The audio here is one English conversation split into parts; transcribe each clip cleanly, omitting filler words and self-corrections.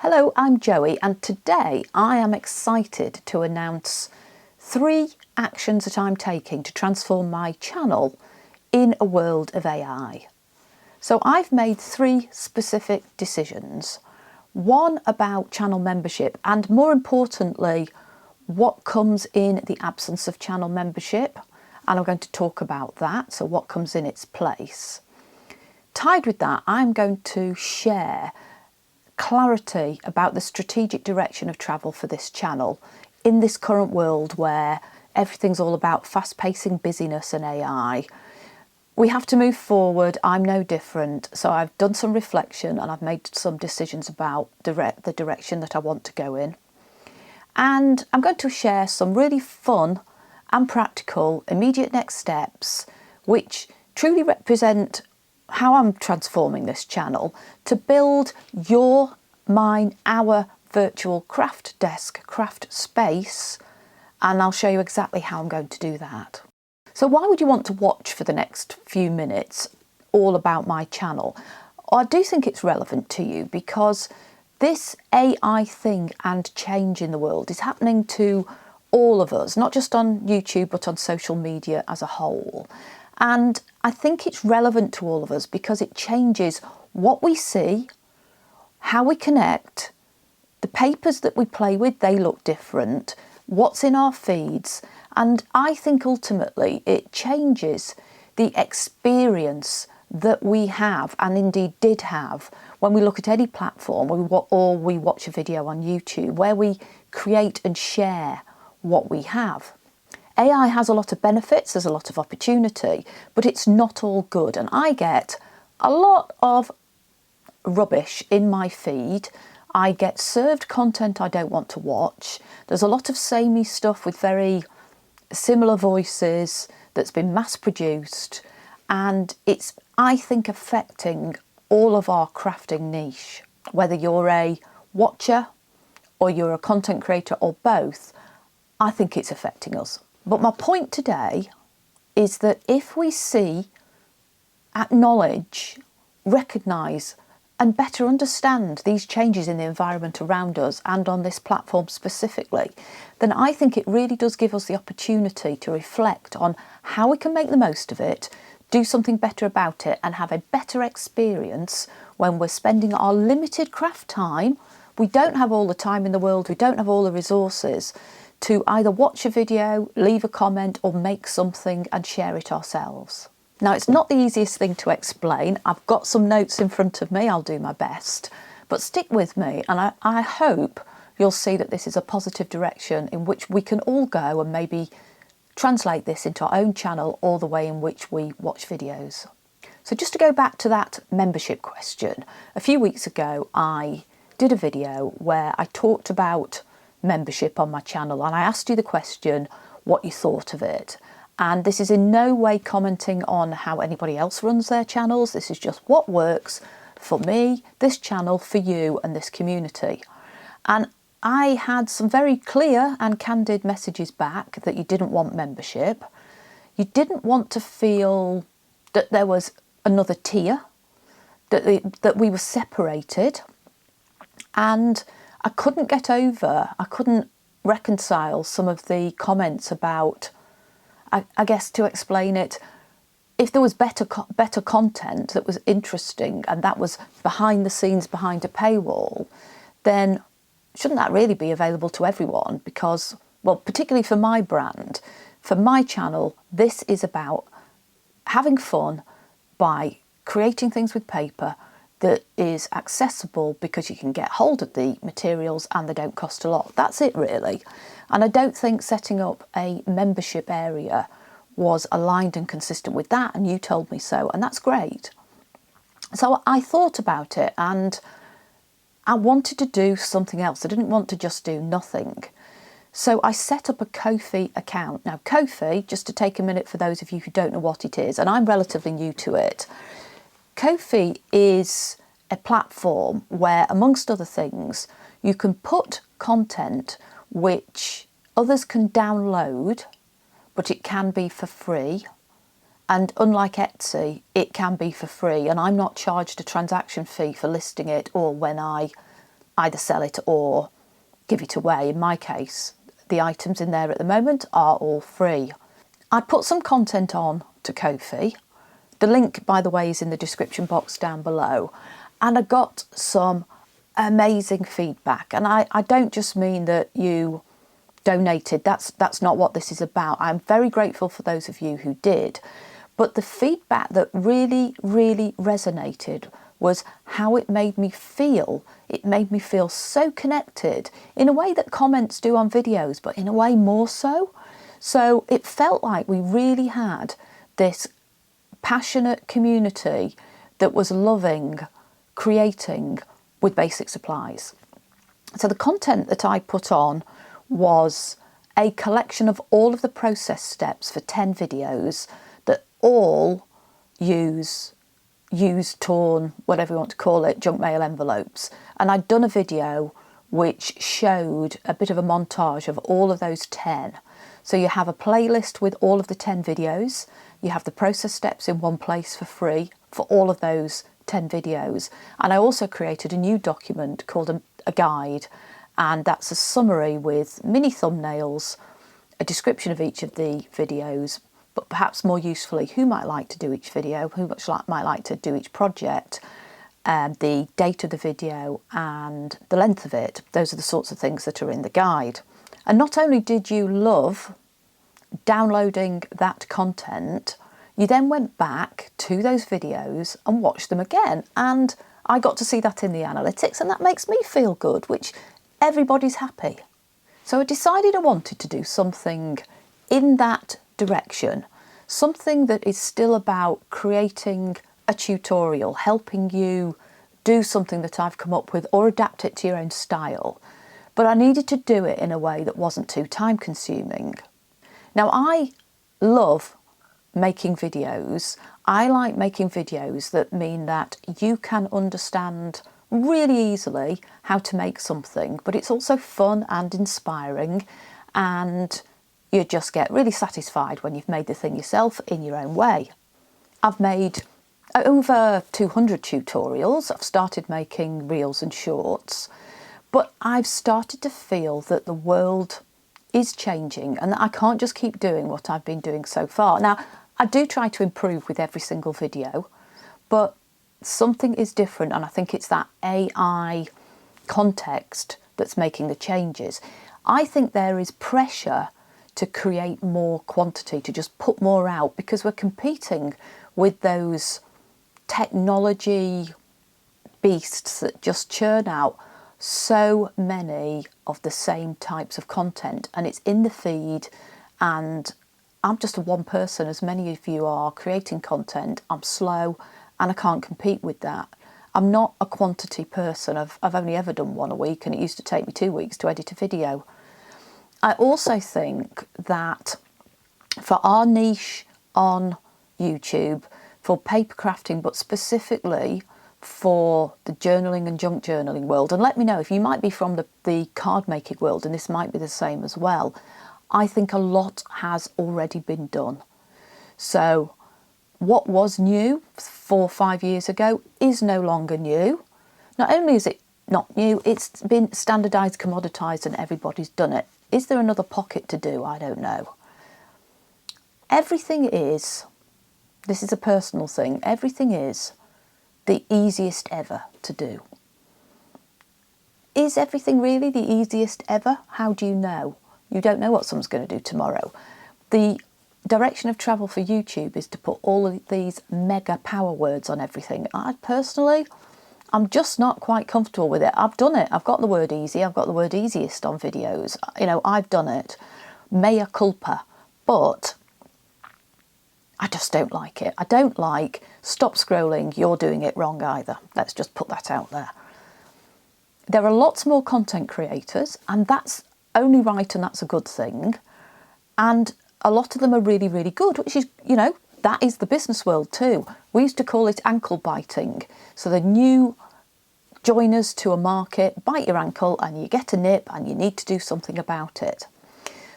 Hello, I'm Joey, and today I am excited to announce 3 actions that I'm taking to transform my channel in a world of AI. So I've made 3 specific decisions. One about channel membership, and more importantly, what comes in the absence of channel membership. And I'm going to talk about that, so what comes in its place. Tied with that, I'm going to share clarity about the strategic direction of travel for this channel in this current world where everything's all about fast-pacing busyness and AI. We have to move forward. I'm no different. So I've done some reflection and I've made some decisions about the direction that I want to go in. And I'm going to share some really fun and practical immediate next steps which truly represent how I'm transforming this channel to build your, mine, our virtual craft desk, craft space, and I'll show you exactly how I'm going to do that. So why would you want to watch for the next few minutes all about my channel? I do think it's relevant to you because this AI thing and change in the world is happening to all of us, not just on YouTube but on social media as a whole. And I think it's relevant to all of us because it changes what we see, how we connect, the papers that we play with, they look different, what's in our feeds, and I think ultimately it changes the experience that we have and indeed did have when we look at any platform or we watch a video on YouTube where we create and share what we have. AI has a lot of benefits, there's a lot of opportunity, but it's not all good. And I get a lot of rubbish in my feed. I get served content I don't want to watch. There's a lot of samey stuff with very similar voices that's been mass produced. And it's, I think, affecting all of our crafting niche. Whether you're a watcher or you're a content creator or both, I think it's affecting us. But my point today is that if we see, acknowledge, recognise and better understand these changes in the environment around us and on this platform specifically, then I think it really does give us the opportunity to reflect on how we can make the most of it, do something better about it and have a better experience when we're spending our limited craft time. We don't have all the time in the world, we don't have all the resources to either watch a video, leave a comment or make something and share it ourselves. Now, it's not the easiest thing to explain. I've got some notes in front of me, I'll do my best, but stick with me and I hope you'll see that this is a positive direction in which we can all go and maybe translate this into our own channel or the way in which we watch videos. So just to go back to that membership question, a few weeks ago I did a video where I talked about membership on my channel and I asked you the question what you thought of it, and this is in no way commenting on how anybody else runs their channels. This is just what works for me, this channel, for you and this community. And I had some very clear and candid messages back that you didn't want membership, you didn't want to feel that there was another tier, that we were separated, and I couldn't get over, I couldn't reconcile some of the comments about, I guess to explain it, if there was better content that was interesting and that was behind the scenes, behind a paywall, then shouldn't that really be available to everyone? Because, well, particularly for my brand, for my channel, this is about having fun by creating things with paper that is accessible because you can get hold of the materials and they don't cost a lot. That's it really. And I don't think setting up a membership area was aligned and consistent with that, and you told me so, and that's great. So I thought about it and I wanted to do something else. I didn't want to just do nothing. So I set up a Ko-fi account. Now Ko-fi, just to take a minute for those of you who don't know what it is, and I'm relatively new to it, Ko-fi is a platform where, amongst other things, you can put content which others can download, but it can be for free. And unlike Etsy, it can be for free. And I'm not charged a transaction fee for listing it or when I either sell it or give it away. In my case, the items in there at the moment are all free. I put some content on to Ko-fi. The link, by the way, is in the description box down below. And I got some amazing feedback. And I don't just mean that you donated. That's not what this is about. I'm very grateful for those of you who did. But the feedback that really, really resonated was how it made me feel. It made me feel so connected in a way that comments do on videos, but in a way more so. So it felt like we really had this passionate community that was loving creating with basic supplies. So the content that I put on was a collection of all of the process steps for 10 videos that all use used, torn, whatever you want to call it, junk mail envelopes. And I'd done a video which showed a bit of a montage of all of those 10. So you have a playlist with all of the 10 videos. You have the process steps in one place for free for all of those 10 videos. And I also created a new document called a guide, and that's a summary with mini thumbnails, a description of each of the videos, but perhaps more usefully, who might like to do each video, who might like to do each project, the date of the video and the length of it. Those are the sorts of things that are in the guide. And not only did you love downloading that content, you then went back to those videos and watched them again. And I got to see that in the analytics, and that makes me feel good, which everybody's happy. So I decided I wanted to do something in that direction, something that is still about creating a tutorial, helping you do something that I've come up with or adapt it to your own style. But I needed to do it in a way that wasn't too time consuming. Now, I love making videos. I like making videos that mean that you can understand really easily how to make something, but it's also fun and inspiring, and you just get really satisfied when you've made the thing yourself in your own way. I've made over 200 tutorials. I've started making reels and shorts, but I've started to feel that the world is changing and that I can't just keep doing what I've been doing so far. Now, I do try to improve with every single video, but something is different, and I think it's that AI context that's making the changes. I think there is pressure to create more quantity, to just put more out, because we're competing with those technology beasts that just churn out so many of the same types of content, and it's in the feed, and I'm just one person, as many of you are, creating content. I'm slow and I can't compete with that. I'm not a quantity person. I've only ever done one a week, and it used to take me 2 weeks to edit a video. I also think that for our niche on YouTube, for paper crafting, but specifically for the journaling and junk journaling world, and let me know if you might be from the card making world and this might be the same as well, I think a lot has already been done. So what was new 4 or 5 years ago is no longer new. Not only is it not new, it's been standardised, commoditised, and everybody's done it. Is there another pocket to do? I don't know. Everything is, this is a personal thing, everything is the easiest ever to do. Is everything really the easiest ever? How do you know? You don't know what someone's going to do tomorrow. The direction of travel for YouTube is to put all of these mega power words on everything. I personally, I'm just not quite comfortable with it. I've done it. I've got the word easy. I've got the word easiest on videos. You know, I've done it. Mea culpa. But I just don't like it. I don't like stop scrolling, you're doing it wrong either. Let's just put that out there. There are lots more content creators, and that's only right, and that's a good thing. And a lot of them are really, really good, which is, you know, that is the business world too. We used to call it ankle biting. So the new joiners to a market bite your ankle and you get a nip and you need to do something about it.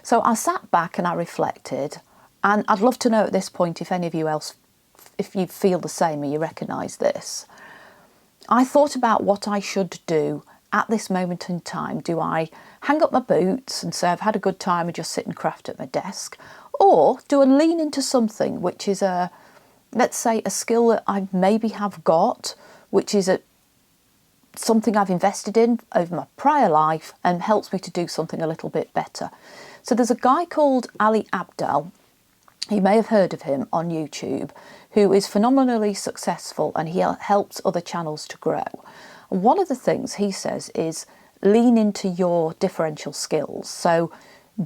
So I sat back and I reflected, and I'd love to know at this point if any of you else, if you feel the same or you recognise this. I thought about what I should do at this moment in time. Do I hang up my boots and say I've had a good time and just sit and craft at my desk? Or do I lean into something which is let's say a skill that I maybe have got, which is something I've invested in over my prior life and helps me to do something a little bit better. So there's a guy called Ali Abdaal, you may have heard of him on YouTube, who is phenomenally successful, and he helps other channels to grow. And one of the things he says is lean into your differential skills. So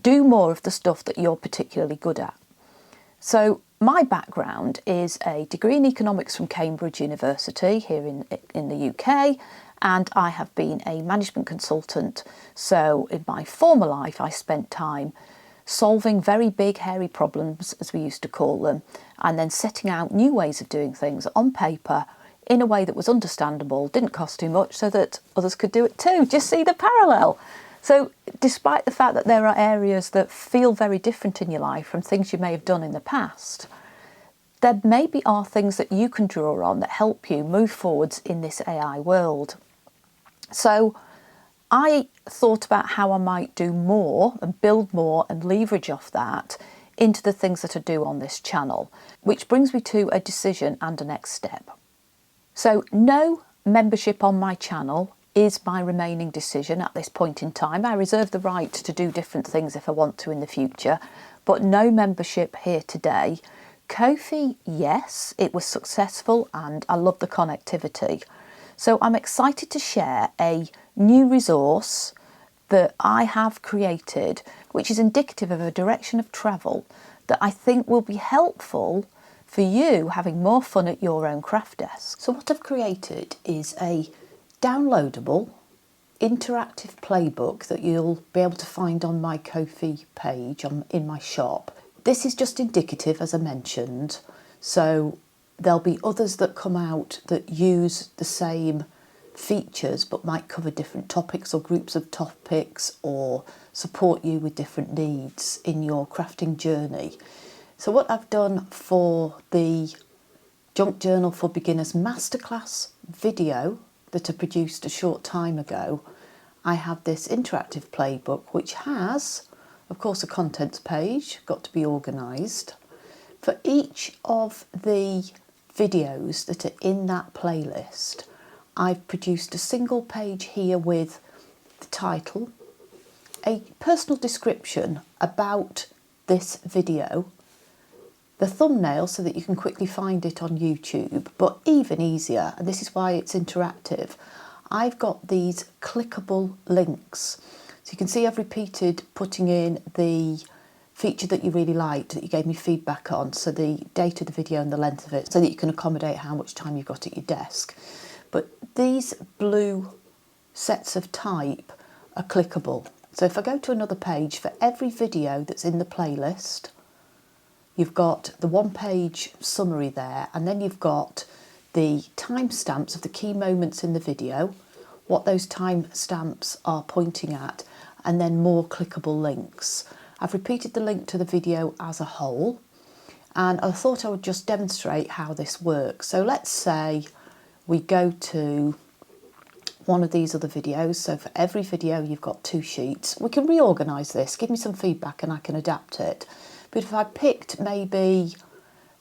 do more of the stuff that you're particularly good at. So my background is a degree in economics from Cambridge University here in the UK, and I have been a management consultant. So in my former life, I spent time solving very big, hairy problems, as we used to call them, and then setting out new ways of doing things on paper in a way that was understandable, didn't cost too much, so that others could do it too. Just see the parallel. So despite the fact that there are areas that feel very different in your life from things you may have done in the past, there maybe are things that you can draw on that help you move forwards in this AI world. So I thought about how I might do more and build more and leverage off that into the things that I do on this channel, which brings me to a decision and a next step. So no membership on my channel is my remaining decision at this point in time. I reserve the right to do different things if I want to in the future, but no membership here today. Ko-fi, yes, it was successful and I love the connectivity. So I'm excited to share a new resource that I have created, which is indicative of a direction of travel that I think will be helpful for you having more fun at your own craft desk. So what I've created is a downloadable interactive playbook that you'll be able to find on my Ko-fi page in my shop. This is just indicative, as I mentioned, so there'll be others that come out that use the same features but might cover different topics or groups of topics or support you with different needs in your crafting journey. So what I've done for the Junk Journal for Beginners Masterclass video that I produced a short time ago, I have this interactive playbook which has, of course, a contents page, got to be organised. For each of the videos that are in that playlist, I've produced a single page here with the title, a personal description about this video, the thumbnail so that you can quickly find it on YouTube, but even easier, and this is why it's interactive, I've got these clickable links. So you can see I've repeated putting in the feature that you really liked, that you gave me feedback on, so the date of the video and the length of it, so that you can accommodate how much time you've got at your desk. But these blue sets of type are clickable. So if I go to another page, for every video that's in the playlist, you've got the one-page summary there, and then you've got the timestamps of the key moments in the video, what those timestamps are pointing at, and then more clickable links. I've repeated the link to the video as a whole, and I thought I would just demonstrate how this works. So let's say we go to one of these other videos. So for every video you've got 2 sheets. We can reorganise this, give me some feedback and I can adapt it. But if I picked maybe,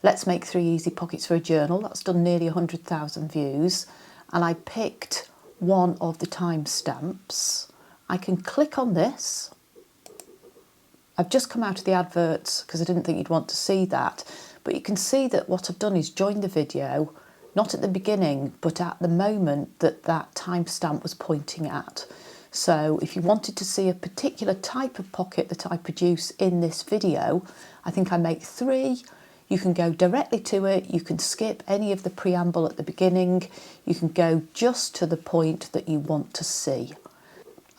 let's make 3 easy pockets for a journal, that's done nearly 100,000 views, and I picked one of the timestamps, I can click on this. I've just come out of the adverts because I didn't think you'd want to see that, but you can see that what I've done is join the video, not at the beginning, but at the moment that that timestamp was pointing at. So if you wanted to see a particular type of pocket that I produce in this video, I think I make 3. You can go directly to it, you can skip any of the preamble at the beginning, you can go just to the point that you want to see.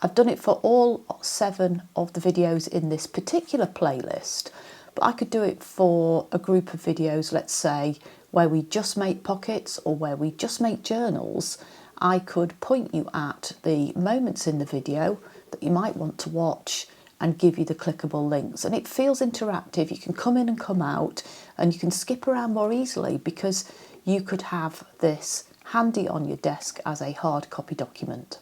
I've done it for all 7 of the videos in this particular playlist, but I could do it for a group of videos, let's say, where we just make pockets or where we just make journals. I could point you at the moments in the video that you might want to watch and give you the clickable links. And it feels interactive. You can come in and come out, and you can skip around more easily because you could have this handy on your desk as a hard copy document.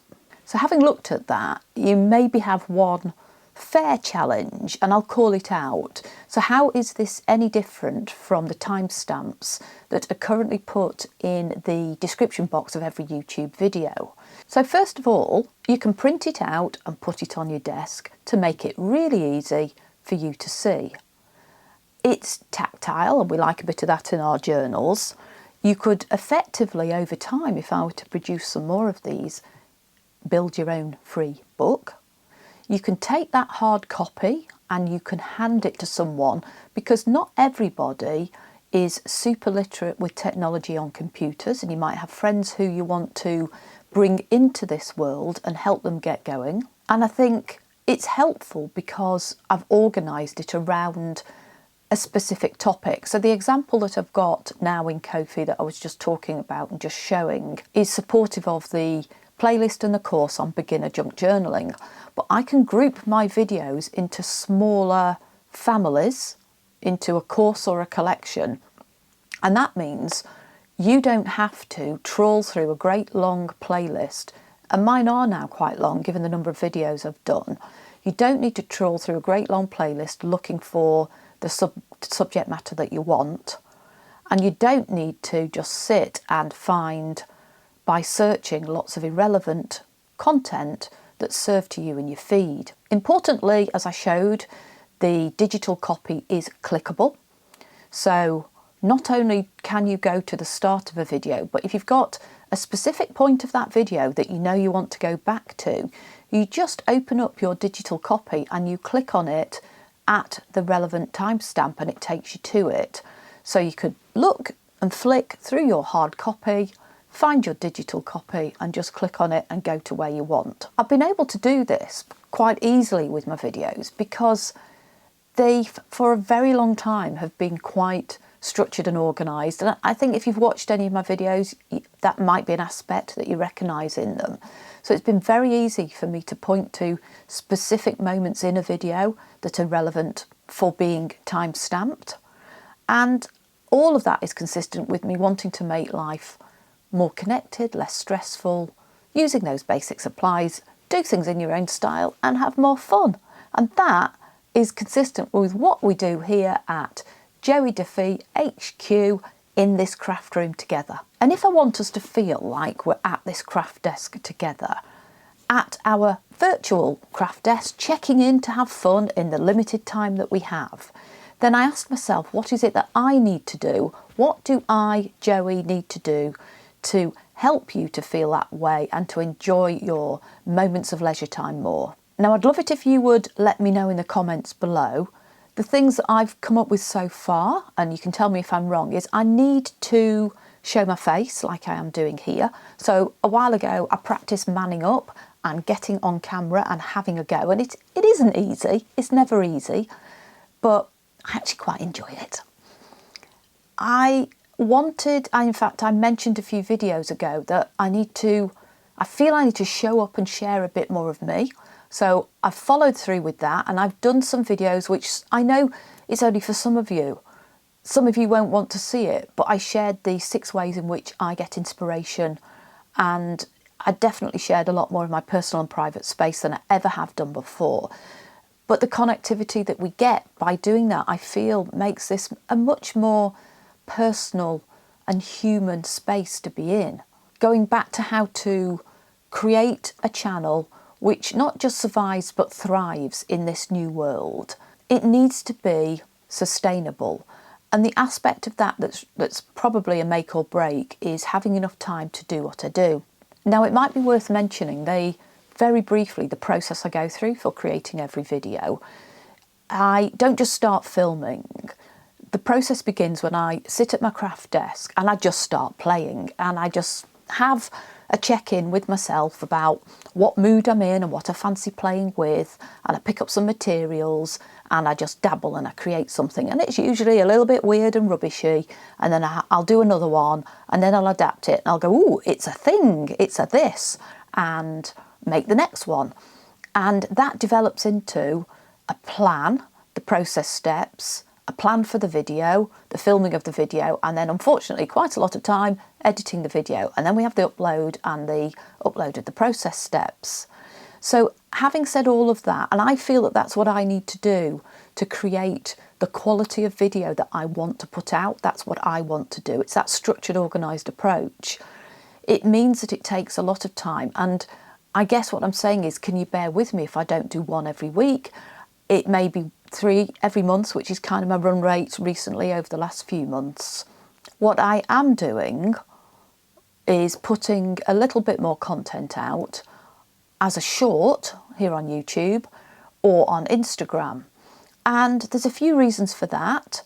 So having looked at that, you maybe have one fair challenge, and I'll call it out. So how is this any different from the timestamps that are currently put in the description box of every YouTube video? So first of all, you can print it out and put it on your desk to make it really easy for you to see. It's tactile, and we like a bit of that in our journals. You could effectively, over time, if I were to produce some more of these, build your own free book. You can take that hard copy and you can hand it to someone, because not everybody is super literate with technology on computers, and you might have friends who you want to bring into this world and help them get going. And I think it's helpful because I've organised it around a specific topic. So the example that I've got now in Ko-fi that I was just talking about and just showing is supportive of the playlist and the course on beginner junk journaling. But I can group my videos into smaller families, into a course or a collection. And that means you don't have to trawl through a great long playlist. And mine are now quite long, given the number of videos I've done. You don't need to trawl through a great long playlist looking for the subject matter that you want. And you don't need to just sit and find, by searching, lots of irrelevant content that's served to you in your feed. Importantly, as I showed, the digital copy is clickable. So not only can you go to the start of a video, but if you've got a specific point of that video that you know you want to go back to, you just open up your digital copy and you click on it at the relevant timestamp and it takes you to it. So you could look and flick through your hard copy, find your digital copy and just click on it and go to where you want. I've been able to do this quite easily with my videos because they, for a very long time, have been quite structured and organised. And I think if you've watched any of my videos, that might be an aspect that you recognise in them. So it's been very easy for me to point to specific moments in a video that are relevant for being time-stamped. And all of that is consistent with me wanting to make life more connected, less stressful, using those basic supplies, do things in your own style and have more fun. And that is consistent with what we do here at joiedefi HQ in this craft room together. And if I want us to feel like we're at this craft desk together, at our virtual craft desk, checking in to have fun in the limited time that we have, then I asked myself, what is it that I need to do? What do I, Joie, need to do to help you to feel that way and to enjoy your moments of leisure time more? Now, I'd love it if you would let me know in the comments below. The things that I've come up with so far, and you can tell me if I'm wrong, is I need to show my face like I am doing here. So a while ago, I practiced manning up and getting on camera and having a go. And it isn't easy. It's never easy, but I actually quite enjoy it. I mentioned a few videos ago that I feel I need to show up and share a bit more of me. So I've followed through with that, and I've done some videos which I know it's only for some of you. Some of you won't want to see it, but I shared the 6 ways in which I get inspiration, and I definitely shared a lot more of my personal and private space than I ever have done before. But the connectivity that we get by doing that, I feel, makes this a much more personal and human space to be in. Going back to how to create a channel which not just survives but thrives in this new world. It needs to be sustainable. And the aspect of that that's probably a make or break is having enough time to do what I do. Now, it might be worth mentioning very briefly the process I go through for creating every video. I don't just start filming. The process begins when I sit at my craft desk and I just start playing, and I just have a check-in with myself about what mood I'm in and what I fancy playing with, and I pick up some materials and I just dabble and I create something, and it's usually a little bit weird and rubbishy, and then I'll do another one and then I'll adapt it and I'll go, ooh, it's a thing, it's a this, and make the next one. And that develops into a plan, the process steps, a plan for the video, the filming of the video, and then unfortunately quite a lot of time editing the video, and then we have the upload and the upload of the process steps. So having said all of that, and I feel that that's what I need to do to create the quality of video that I want to put out. That's what I want to do. It's that structured, organised approach. It means that it takes a lot of time. And I guess what I'm saying is, can you bear with me if I don't do one every week? It may be 3 every month, which is kind of my run rate recently over the last few months. What I am doing is putting a little bit more content out as a short here on YouTube or on Instagram. And there's a few reasons for that.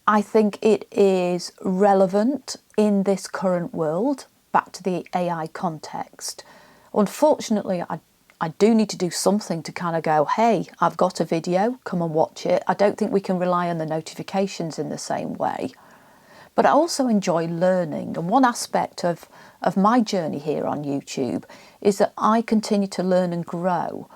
I think it is relevant in this current world, back to the AI context. Unfortunately, I do need to do something to kind of go, hey, I've got a video, come and watch it. I don't think we can rely on the notifications in the same way. But I also enjoy learning. And one aspect of my journey here on YouTube is that I continue to learn and grow.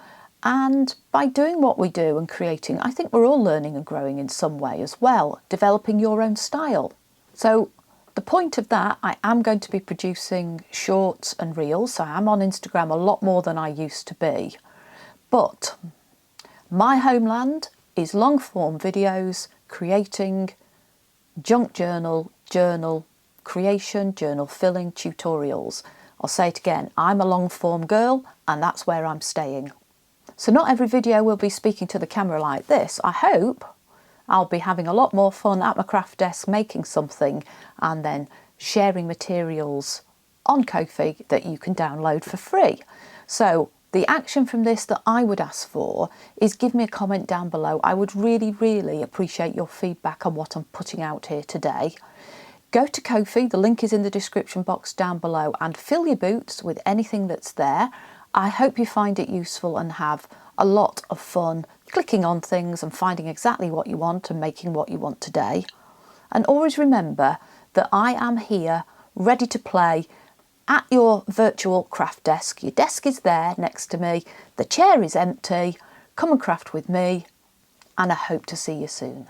And by doing what we do and creating, I think we're all learning and growing in some way as well, developing your own style. So the point of that, I am going to be producing shorts and reels. So I am on Instagram a lot more than I used to be. But my homeland is long form videos, creating junk journal creation, journal filling, tutorials. I'll say it again, I'm a long form girl and that's where I'm staying. So not every video will be speaking to the camera like this. I hope I'll be having a lot more fun at my craft desk making something and then sharing materials on Ko-fi that you can download for free. So the action from this that I would ask for is give me a comment down below. I would really, really appreciate your feedback on what I'm putting out here today. Go to Ko-fi, the link is in the description box down below, and fill your boots with anything that's there. I hope you find it useful and have a lot of fun clicking on things and finding exactly what you want and making what you want today. And always remember that I am here ready to play at your virtual craft desk. Your desk is there next to me, the chair is empty. Come and craft with me, and I hope to see you soon.